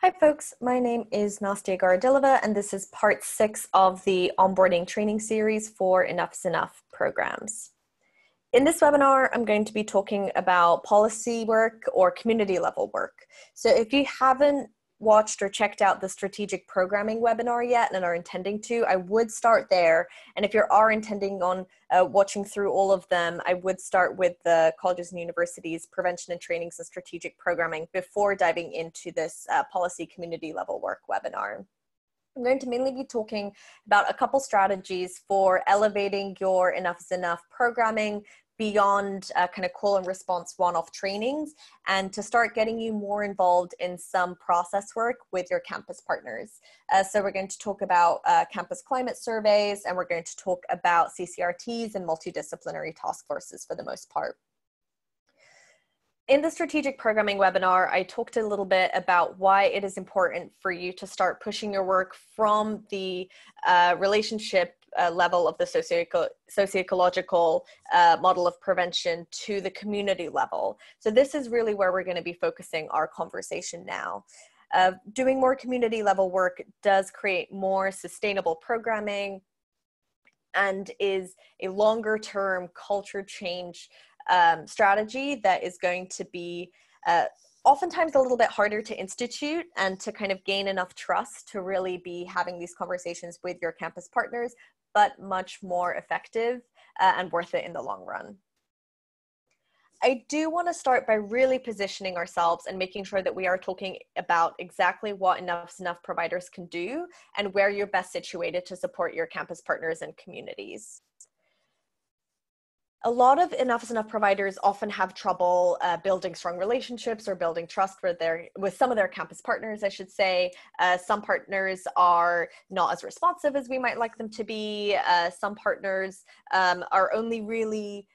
Hi folks, my name is Nastya Garadilova and this is part 6 of the onboarding training series for Enough is Enough programs. In this webinar, I'm going to be talking about policy work or community level work. So if you haven't watched or checked out the strategic programming webinar yet and are intending to, I would start there. And if you are intending on watching through all of them, I would start with the colleges and universities prevention and trainings and strategic programming before diving into this policy community level work webinar. I'm going to mainly be talking about a couple strategies for elevating your Enough is Enough programming beyond kind of call and response one-off trainings and to start getting you more involved in some process work with your campus partners. So we're going to talk about campus climate surveys, and we're going to talk about CCRTs and multidisciplinary task forces for the most part. In the strategic programming webinar, I talked a little bit about why it is important for you to start pushing your work from the relationship level of the socio-ecological model of prevention to the community level. So this is really where we're going to be focusing our conversation now. Doing more community level work does create more sustainable programming and is a longer term culture change strategy that is going to be oftentimes a little bit harder to institute and to kind of gain enough trust to really be having these conversations with your campus partners, but much more effective and worth it in the long run. I do want to start by really positioning ourselves and making sure that we are talking about exactly what Enough is Enough providers can do and where you're best situated to support your campus partners and communities. A lot of Enough is Enough providers often have trouble building strong relationships or building trust with some of their campus partners, I should say. Some partners are not as responsive as we might like them to be. Some partners are only really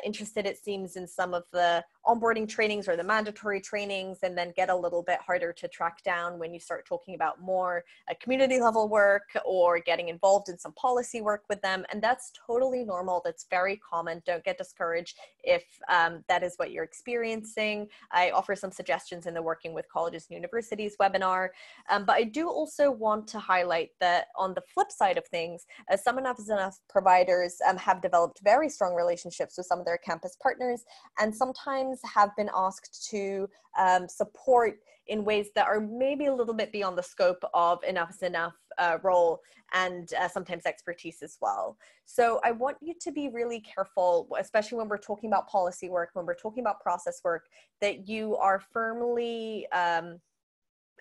interested, it seems, in some of the onboarding trainings or the mandatory trainings, and then get a little bit harder to track down when you start talking about more community level work or getting involved in some policy work with them. And that's totally normal. That's very common. Don't get discouraged if that is what you're experiencing. I offer some suggestions in the Working with Colleges and Universities webinar. But I do also want to highlight that on the flip side of things, some Enough is Enough providers have developed very strong relationships with some of their campus partners, and sometimes have been asked to support in ways that are maybe a little bit beyond the scope of Enough is Enough role and sometimes expertise as well. So I want you to be really careful, especially when we're talking about policy work, when we're talking about process work, that you are firmly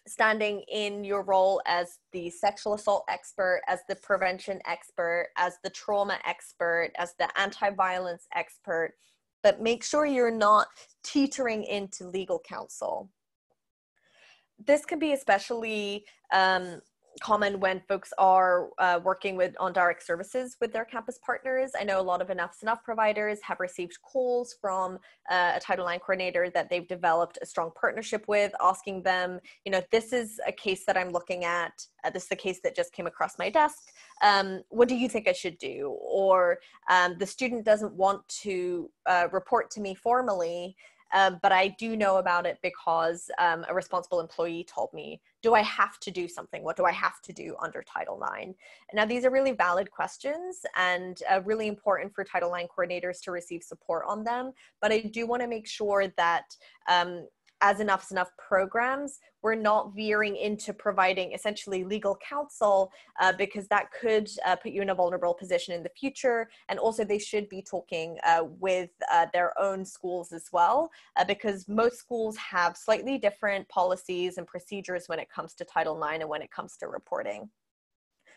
standing in your role as the sexual assault expert, as the prevention expert, as the trauma expert, as the anti-violence expert, but make sure you're not teetering into legal counsel. This can be especially common when folks are working on direct services with their campus partners. I know a lot of Enough is Enough providers have received calls from a Title IX coordinator that they've developed a strong partnership with, asking them, you know, this is a case that I'm looking at. This is a case that just came across my desk. What do you think I should do? Or the student doesn't want to report to me formally, but I do know about it because a responsible employee told me. Do I have to do something? What do I have to do under Title IX? Now, these are really valid questions and really important for Title IX coordinators to receive support on them. But I do want to make sure that as Enough is Enough programs, we're not veering into providing essentially legal counsel because that could put you in a vulnerable position in the future. And also they should be talking with their own schools as well, because most schools have slightly different policies and procedures when it comes to Title IX and when it comes to reporting.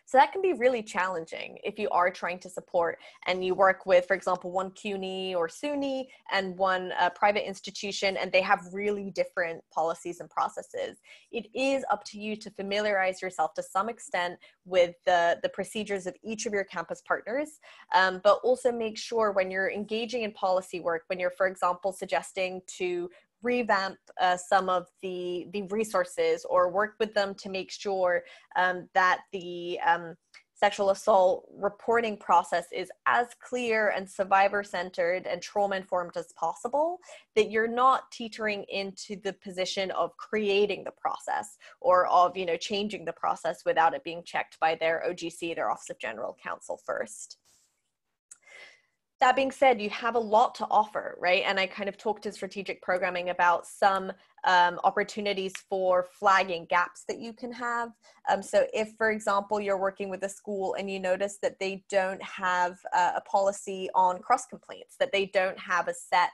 So that can be really challenging if you are trying to support and you work with, for example, one CUNY or SUNY and one private institution, and they have really different policies and processes. It is up to you to familiarize yourself to some extent with the procedures of each of your campus partners, but also make sure when you're engaging in policy work, when you're, for example, suggesting to revamp some of the resources or work with them to make sure that the sexual assault reporting process is as clear and survivor-centered and trauma-informed as possible, that you're not teetering into the position of creating the process or of, changing the process without it being checked by their OGC, their Office of General Counsel first. That being said, you have a lot to offer, right? And I kind of talked in strategic programming about some opportunities for flagging gaps that you can have. So if, for example, you're working with a school and you notice that they don't have a policy on cross complaints, that they don't have a set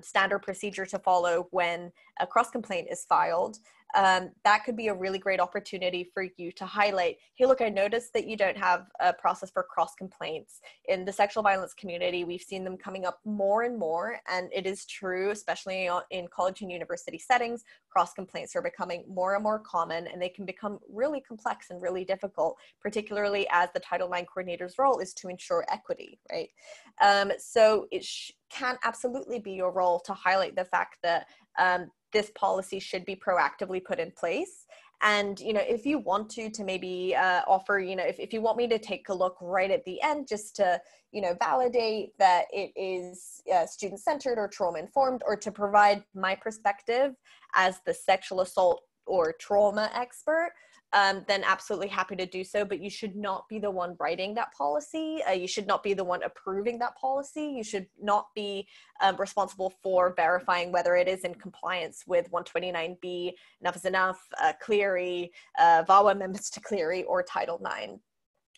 standard procedure to follow when a cross complaint is filed, that could be a really great opportunity for you to highlight, hey, look, I noticed that you don't have a process for cross complaints. In the sexual violence community, we've seen them coming up more and more, and it is true, especially in college and university settings, cross complaints are becoming more and more common, and they can become really complex and really difficult, particularly as the Title IX coordinator's role is to ensure equity, right? So it can absolutely be your role to highlight the fact that this policy should be proactively put in place. And, if you want to maybe offer, if you want me to take a look right at the end, just to, validate that it is student-centered or trauma-informed, or to provide my perspective as the sexual assault or trauma expert, then absolutely happy to do so. But you should not be the one writing that policy. You should not be the one approving that policy. You should not be responsible for verifying whether it is in compliance with 129B, Enough is Enough, Clery, VAWA amendments to Clery, or Title IX.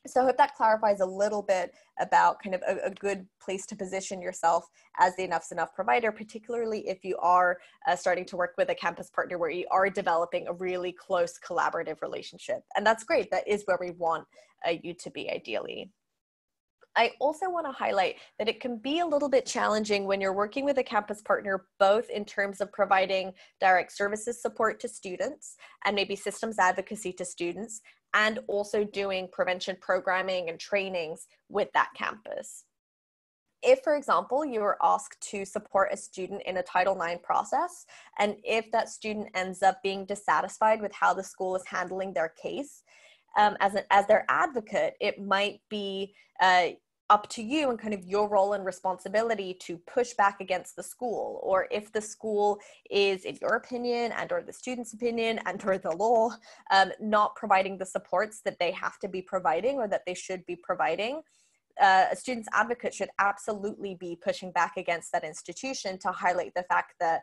So I hope that clarifies a little bit about kind of a good place to position yourself as the Enough's Enough provider, particularly if you are starting to work with a campus partner where you are developing a really close collaborative relationship. And that's great. That is where we want you to be ideally. I also want to highlight that it can be a little bit challenging when you're working with a campus partner, both in terms of providing direct services support to students and maybe systems advocacy to students, and also doing prevention programming and trainings with that campus. If, for example, you are asked to support a student in a Title IX process, and if that student ends up being dissatisfied with how the school is handling their case, as their advocate, it might be up to you and kind of your role and responsibility to push back against the school. Or if the school is, in your opinion and or the student's opinion and or the law, not providing the supports that they have to be providing or that they should be providing, a student's advocate should absolutely be pushing back against that institution to highlight the fact that,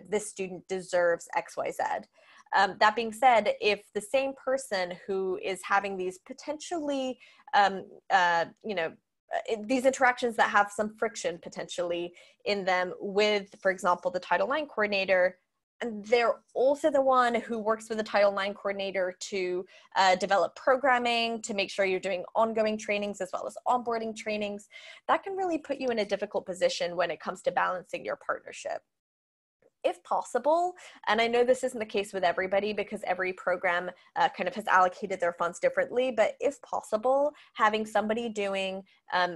this student deserves X, Y, Z. That being said, if the same person who is having these potentially, these interactions that have some friction potentially in them with, for example, the Title IX coordinator, and they're also the one who works with the Title IX coordinator to develop programming, to make sure you're doing ongoing trainings as well as onboarding trainings, that can really put you in a difficult position when it comes to balancing your partnership. If possible, and I know this isn't the case with everybody because every program kind of has allocated their funds differently, but if possible, having somebody doing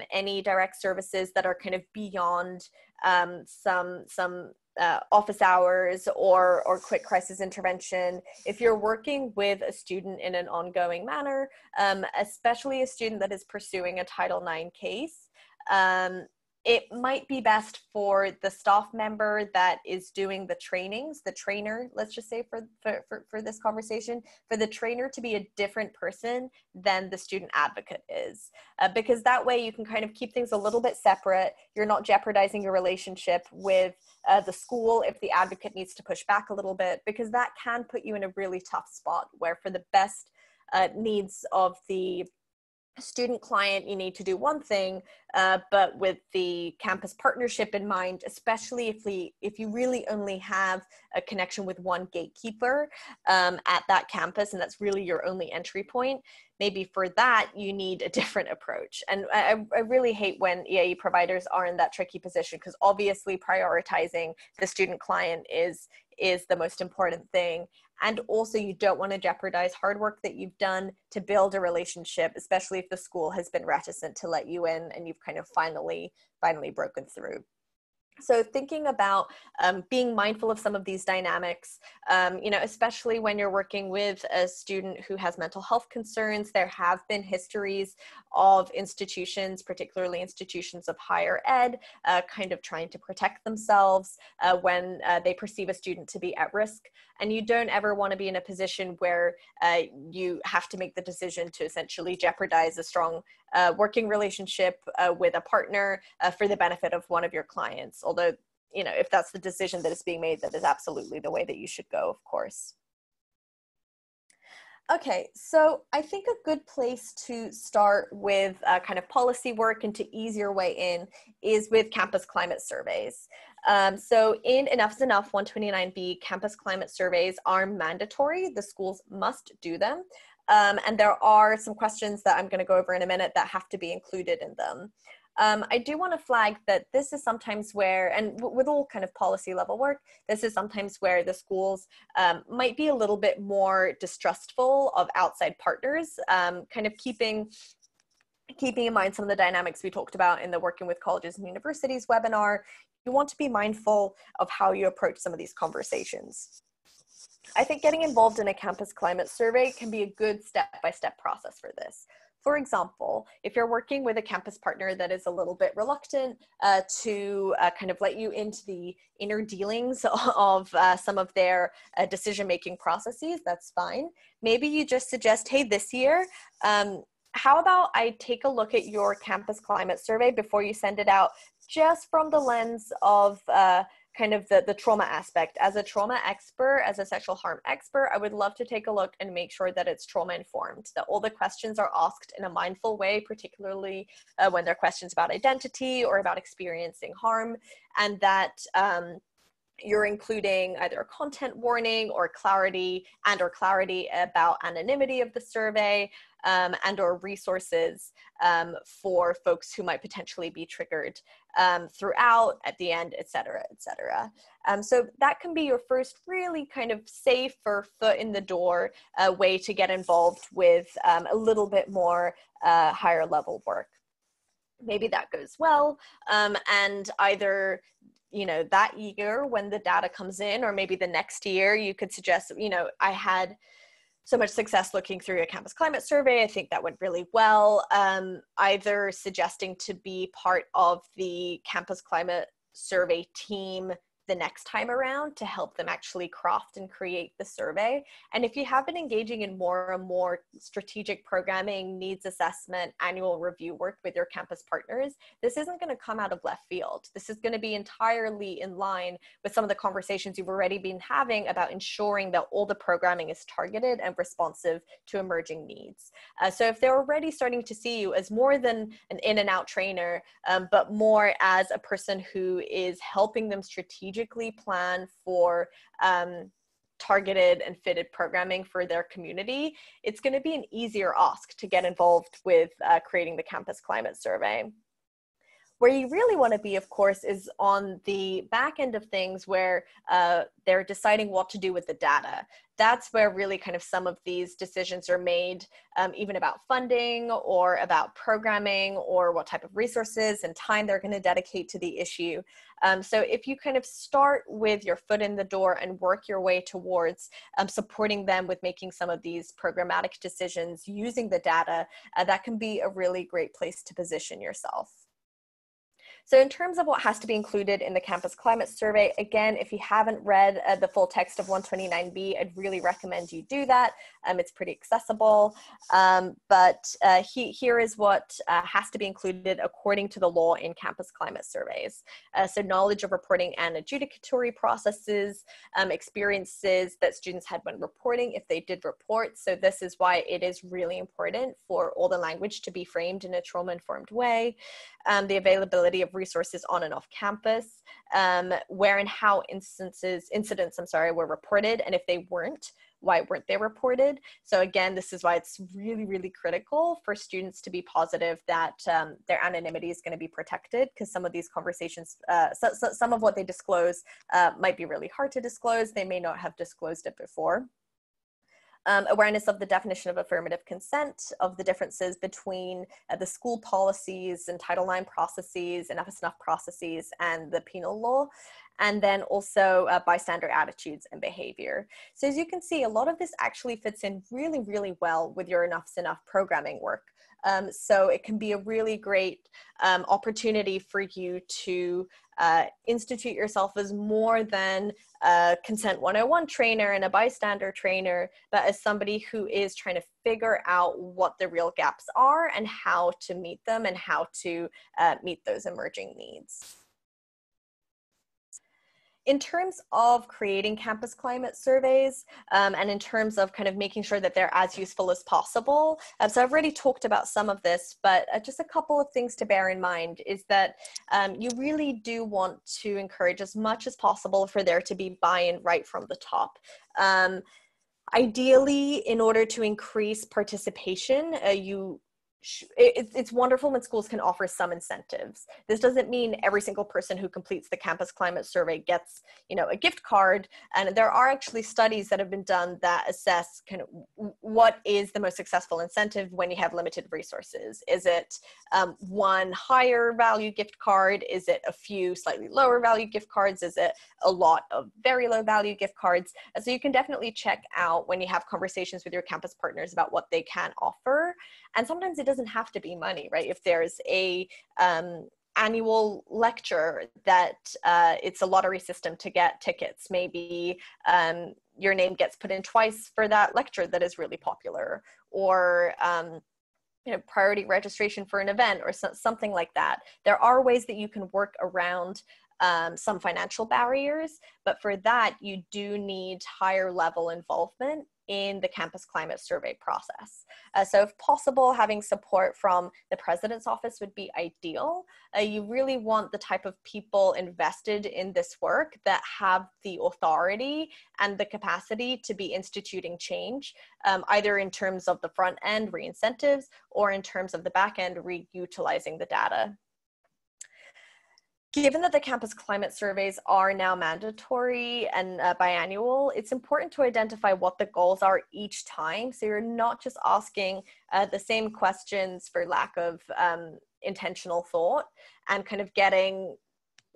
any direct services that are kind of beyond some office hours or quick crisis intervention, if you're working with a student in an ongoing manner, especially a student that is pursuing a Title IX case, it might be best for the staff member that is doing the trainings, the trainer, let's just say for this conversation, for the trainer to be a different person than the student advocate is. Because that way you can kind of keep things a little bit separate. You're not jeopardizing your relationship with the school if the advocate needs to push back a little bit, because that can put you in a really tough spot where for the best needs of the student client, you need to do one thing, but with the campus partnership in mind, especially if you really only have a connection with one gatekeeper at that campus, and that's really your only entry point, maybe for that you need a different approach. And I really hate when EAE providers are in that tricky position, because obviously prioritizing the student client is the most important thing. And also you don't want to jeopardize hard work that you've done to build a relationship, especially if the school has been reticent to let you in and you've kind of finally broken through. So thinking about being mindful of some of these dynamics, especially when you're working with a student who has mental health concerns. There have been histories of institutions, particularly institutions of higher ed, kind of trying to protect themselves when they perceive a student to be at risk. And you don't ever want to be in a position where you have to make the decision to essentially jeopardize a strong working relationship with a partner for the benefit of one of your clients. Although, if that's the decision that is being made, that is absolutely the way that you should go, of course. Okay, so I think a good place to start with kind of policy work and to ease your way in is with campus climate surveys. So in Enough is Enough 129B, campus climate surveys are mandatory. The schools must do them. And there are some questions that I'm going to go over in a minute that have to be included in them. I do want to flag that this is sometimes where, and with all kind of policy level work, this is sometimes where the schools might be a little bit more distrustful of outside partners, kind of keeping in mind some of the dynamics we talked about in the Working with Colleges and Universities webinar. You want to be mindful of how you approach some of these conversations. I think getting involved in a campus climate survey can be a good step-by-step process for this. For example, if you're working with a campus partner that is a little bit reluctant to kind of let you into the inner dealings of some of their decision-making processes, that's fine. Maybe you just suggest, hey, this year, how about I take a look at your campus climate survey before you send it out, just from the lens of kind of the trauma aspect. As a trauma expert, as a sexual harm expert, I would love to take a look and make sure that it's trauma informed, that all the questions are asked in a mindful way, particularly when they're questions about identity or about experiencing harm, and that you're including either a content warning or clarity about anonymity of the survey, and or resources for folks who might potentially be triggered throughout, at the end, et cetera, et cetera. So that can be your first really kind of safe or foot in the door way to get involved with a little bit more higher level work. Maybe that goes well, and either that year when the data comes in, or maybe the next year, you could suggest, I had so much success looking through a campus climate survey. I think that went really well. Either suggesting to be part of the campus climate survey team the next time around to help them actually craft and create the survey. And if you have been engaging in more and more strategic programming, needs assessment, annual review work with your campus partners, this isn't going to come out of left field. This is going to be entirely in line with some of the conversations you've already been having about ensuring that all the programming is targeted and responsive to emerging needs. So if they're already starting to see you as more than an in and out trainer, but more as a person who is helping them strategically plan for targeted and fitted programming for their community, it's going to be an easier ask to get involved with creating the campus climate survey. Where you really want to be, of course, is on the back end of things where they're deciding what to do with the data. That's where really kind of some of these decisions are made, even about funding or about programming or what type of resources and time they're going to dedicate to the issue. So if you kind of start with your foot in the door and work your way towards supporting them with making some of these programmatic decisions using the data, that can be a really great place to position yourself. So in terms of what has to be included in the campus climate survey, again, if you haven't read the full text of 129B, I'd really recommend you do that. It's pretty accessible, but here is what has to be included according to the law in campus climate surveys. So knowledge of reporting and adjudicatory processes, experiences that students had when reporting, if they did report. So this is why it is really important for all the language to be framed in a trauma-informed way. The availability of resources on and off campus, where and how incidents were reported, and if they weren't, why weren't they reported? So again, this is why it's really, really critical for students to be positive that their anonymity is going to be protected, because some of these conversations, some of what they disclose might be really hard to disclose. They may not have disclosed it before. awareness of the definition of affirmative consent, of the differences between the school policies and Title IX processes, enough is enough processes, and the penal law, and then also bystander attitudes and behavior. So as you can see, a lot of this actually fits in really, really well with your Enough is Enough programming work. So it can be a really great opportunity for you to institute yourself as more than a Consent 101 trainer and a bystander trainer, but as somebody who is trying to figure out what the real gaps are and how to meet them and how to meet those emerging needs. In terms of creating campus climate surveys and in terms of kind of making sure that they're as useful as possible, so I've already talked about some of this, but just a couple of things to bear in mind is that you really do want to encourage as much as possible for there to be buy-in right from the top. Ideally, in order to increase participation, it's wonderful when schools can offer some incentives. This doesn't mean every single person who completes the campus climate survey gets, a gift card. And there are actually studies that have been done that assess kind of what is the most successful incentive when you have limited resources. Is it one higher value gift card? Is it a few slightly lower value gift cards? Is it a lot of very low value gift cards? And so you can definitely check out when you have conversations with your campus partners about what they can offer. And sometimes it doesn't have to be money, right? If there's a annual lecture that it's a lottery system to get tickets, maybe your name gets put in twice for that lecture that is really popular, or priority registration for an event or something like that. There are ways that you can work around some financial barriers, but for that you do need higher level involvement in the campus climate survey process. So if possible, having support from the president's office would be ideal. You really want the type of people invested in this work that have the authority and the capacity to be instituting change, either in terms of the front end re-incentives or in terms of the back end reutilizing the data. Given that the campus climate surveys are now mandatory and biannual, it's important to identify what the goals are each time. So you're not just asking the same questions for lack of intentional thought and kind of getting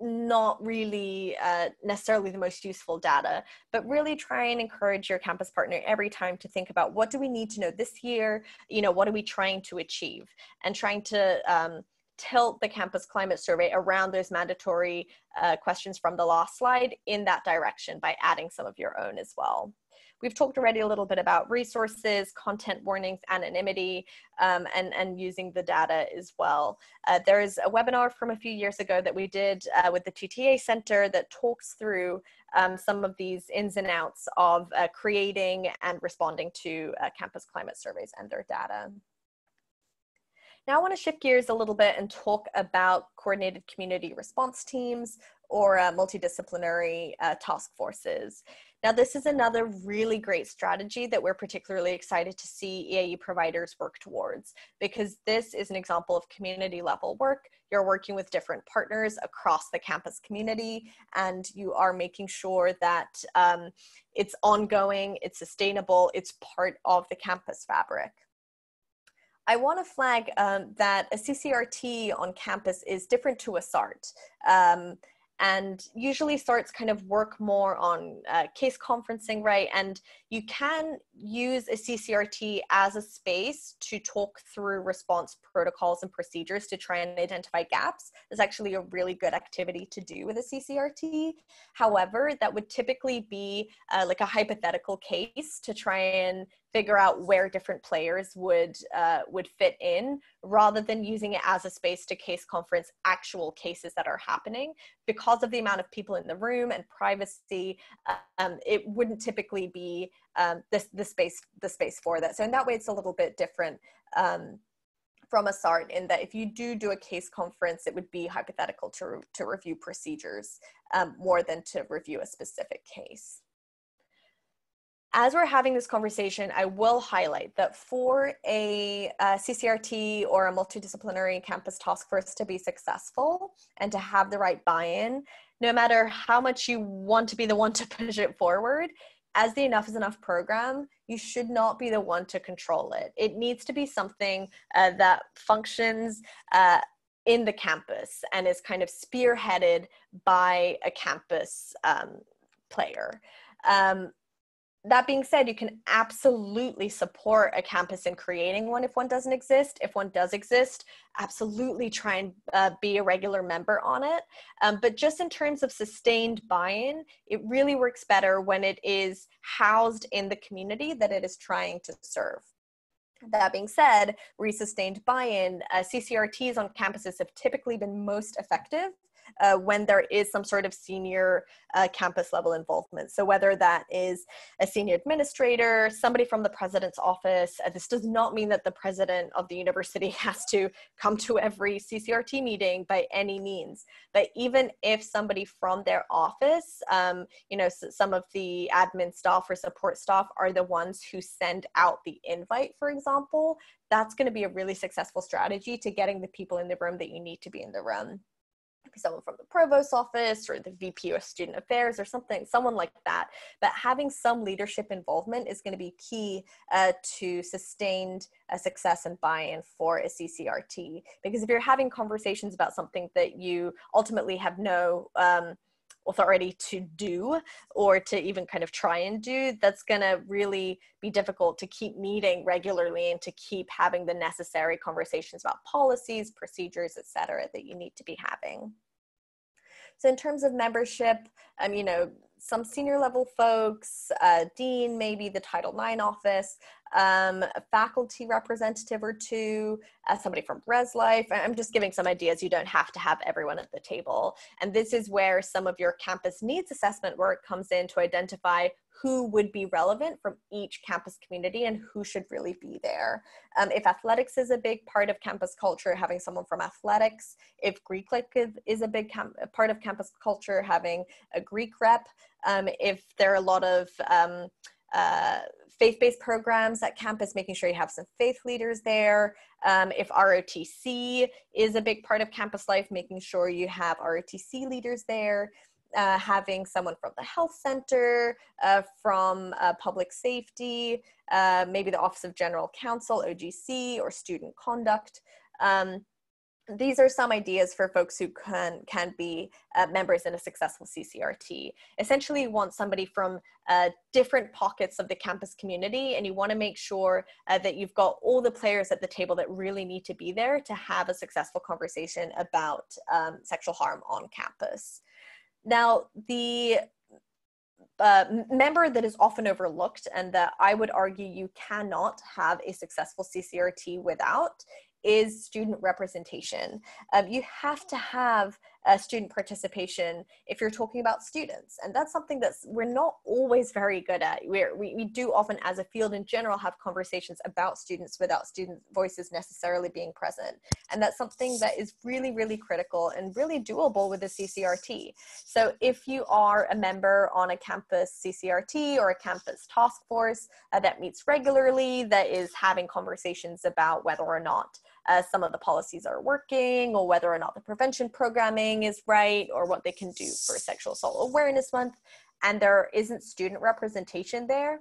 not really necessarily the most useful data, but really try and encourage your campus partner every time to think about what do we need to know this year, what are we trying to achieve, and trying to tilt the campus climate survey around those mandatory questions from the last slide in that direction by adding some of your own as well. We've talked already a little bit about resources, content warnings, anonymity, and using the data as well. There is a webinar from a few years ago that we did with the TTA Center that talks through some of these ins and outs of creating and responding to campus climate surveys and their data. Now I want to shift gears a little bit and talk about coordinated community response teams or multidisciplinary task forces. Now this is another really great strategy that we're particularly excited to see EAE providers work towards, because this is an example of community level work. You're working with different partners across the campus community, and you are making sure that it's ongoing, it's sustainable, it's part of the campus fabric. I want to flag that a CCRT on campus is different to a SART. And usually SARTs kind of work more on case conferencing, right? And you can use a CCRT as a space to talk through response protocols and procedures to try and identify gaps. It's actually a really good activity to do with a CCRT. However, that would typically be like a hypothetical case to try and figure out where different players would fit in, rather than using it as a space to case conference actual cases that are happening. Because of the amount of people in the room and privacy, it wouldn't typically be the space for that. So in that way, it's a little bit different from a SART, in that if you do a case conference, it would be hypothetical to review procedures more than to review a specific case. As we're having this conversation, I will highlight that for a CCRT or a multidisciplinary campus task force to be successful and to have the right buy-in, no matter how much you want to be the one to push it forward, as the Enough is Enough program, you should not be the one to control it. It needs to be something that functions in the campus and is kind of spearheaded by a campus player. That being said, you can absolutely support a campus in creating one if one doesn't exist. If one does exist, absolutely try and be a regular member on it. But just in terms of sustained buy-in, it really works better when it is housed in the community that it is trying to serve. That being said, sustained buy-in, CCRTs on campuses have typically been most effective when there is some sort of senior campus level involvement. So whether that is a senior administrator, somebody from the president's office, this does not mean that the president of the university has to come to every CCRT meeting by any means. But even if somebody from their office, some of the admin staff or support staff are the ones who send out the invite, for example, that's going to be a really successful strategy to getting the people in the room that you need to be in the room. Someone from the provost's office or the VP of student affairs or someone like that. But having some leadership involvement is going to be key to sustained success and buy-in for a CCRT. Because if you're having conversations about something that you ultimately have no authority to do or to even kind of try and do, that's going to really be difficult to keep meeting regularly and to keep having the necessary conversations about policies, procedures, etc., that you need to be having. So in terms of membership, some senior level folks, dean, maybe the Title IX office, a faculty representative or two, somebody from Res Life. I'm just giving some ideas. You don't have to have everyone at the table. And this is where some of your campus needs assessment work comes in to identify who would be relevant from each campus community and who should really be there. If athletics is a big part of campus culture, having someone from athletics. If Greek is a big part of campus culture, having a Greek rep. If there are a lot of faith-based programs at campus, making sure you have some faith leaders there. If ROTC is a big part of campus life, making sure you have ROTC leaders there. Having someone from the health center, from public safety, maybe the Office of General Counsel, OGC, or student conduct. These are some ideas for folks who can be members in a successful CCRT. Essentially, you want somebody from different pockets of the campus community, and you want to make sure that you've got all the players at the table that really need to be there to have a successful conversation about sexual harm on campus. Now, the member that is often overlooked and that I would argue you cannot have a successful CCRT without is student representation. You have to have student participation if you're talking about students. And that's something we're not always very good at. We do often, as a field in general, have conversations about students without student voices necessarily being present. And that's something that is really, really critical and really doable with a CCRT. So if you are a member on a campus CCRT or a campus task force that meets regularly, that is having conversations about whether or not some of the policies are working, or whether or not the prevention programming is right, or what they can do for Sexual Assault Awareness Month, and there isn't student representation there,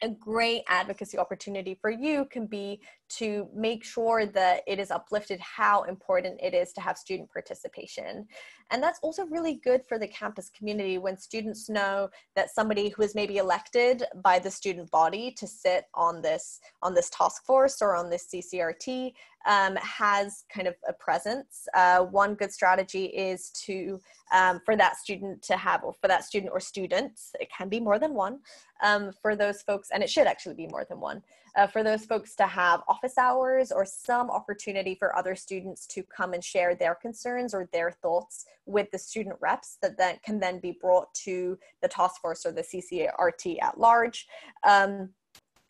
a great advocacy opportunity for you can be to make sure that it is uplifted how important it is to have student participation. And that's also really good for the campus community when students know that somebody who is maybe elected by the student body to sit on this task force or on this CCRT has kind of a presence. One good strategy is to, for that student to have, or for that student or students, it can be more than one, for those folks, and it should actually be more than one, for those folks to have office hours or some opportunity for other students to come and share their concerns or their thoughts with the student reps that can then be brought to the task force or the CCRT at large.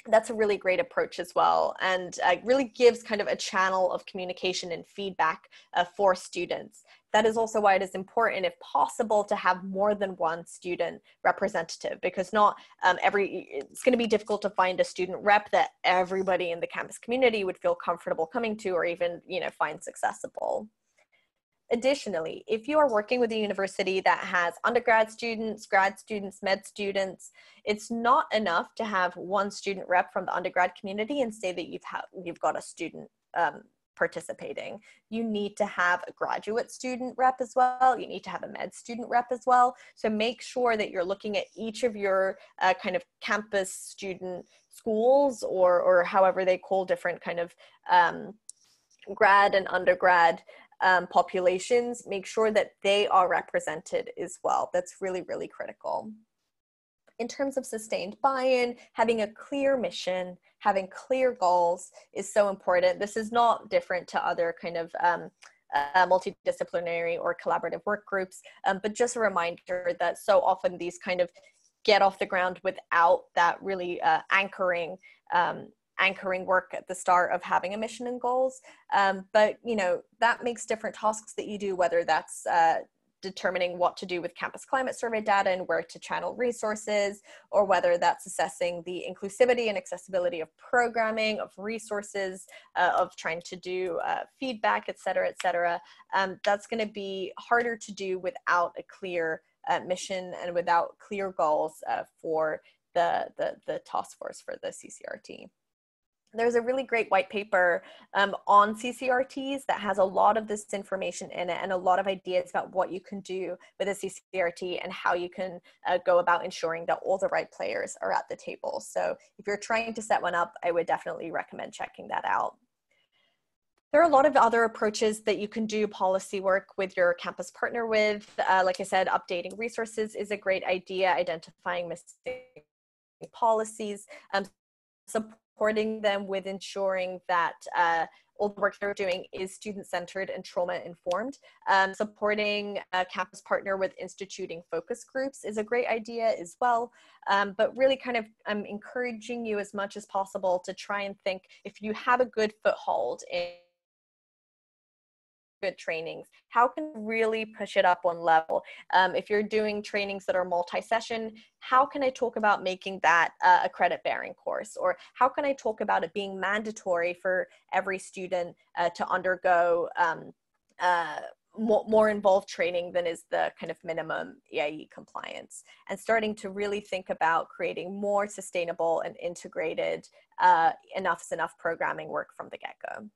That's a really great approach as well, and really gives kind of a channel of communication and feedback for students. That is also why it is important, if possible, to have more than one student representative, because not it's going to be difficult to find a student rep that everybody in the campus community would feel comfortable coming to, or even, finds accessible. Additionally, if you are working with a university that has undergrad students, grad students, med students, it's not enough to have one student rep from the undergrad community and say that you've got a student participating. You need to have a graduate student rep as well. You need to have a med student rep as well. So make sure that you're looking at each of your kind of campus student schools, or however they call different kind of grad and undergrad populations. Make sure that they are represented as well. That's really, really critical. In terms of sustained buy-in, having a clear mission, having clear goals is so important. This is not different to other kind of multidisciplinary or collaborative work groups, but just a reminder that so often these kind of get off the ground without that really anchoring work at the start of having a mission and goals. But that makes different tasks that you do, whether that's determining what to do with campus climate survey data and where to channel resources, or whether that's assessing the inclusivity and accessibility of programming, of resources, of trying to do feedback, et cetera, that's going to be harder to do without a clear mission and without clear goals for the task force for the CCRT. There's a really great white paper on CCRTs that has a lot of this information in it and a lot of ideas about what you can do with a CCRT and how you can go about ensuring that all the right players are at the table. So if you're trying to set one up, I would definitely recommend checking that out. There are a lot of other approaches that you can do policy work with your campus partner with. Like I said, updating resources is a great idea, identifying missing policies, supporting them with ensuring that all the work they're doing is student-centered and trauma-informed. Supporting a campus partner with instituting focus groups is a great idea as well. But really kind of I'm encouraging you as much as possible to try and think, if you have a good foothold in good trainings, how can you really push it up one level? If you're doing trainings that are multi-session, how can I talk about making that a credit-bearing course? Or how can I talk about it being mandatory for every student to undergo more involved training than is the kind of minimum EIE compliance, and starting to really think about creating more sustainable and integrated enough is enough programming work from the get-go.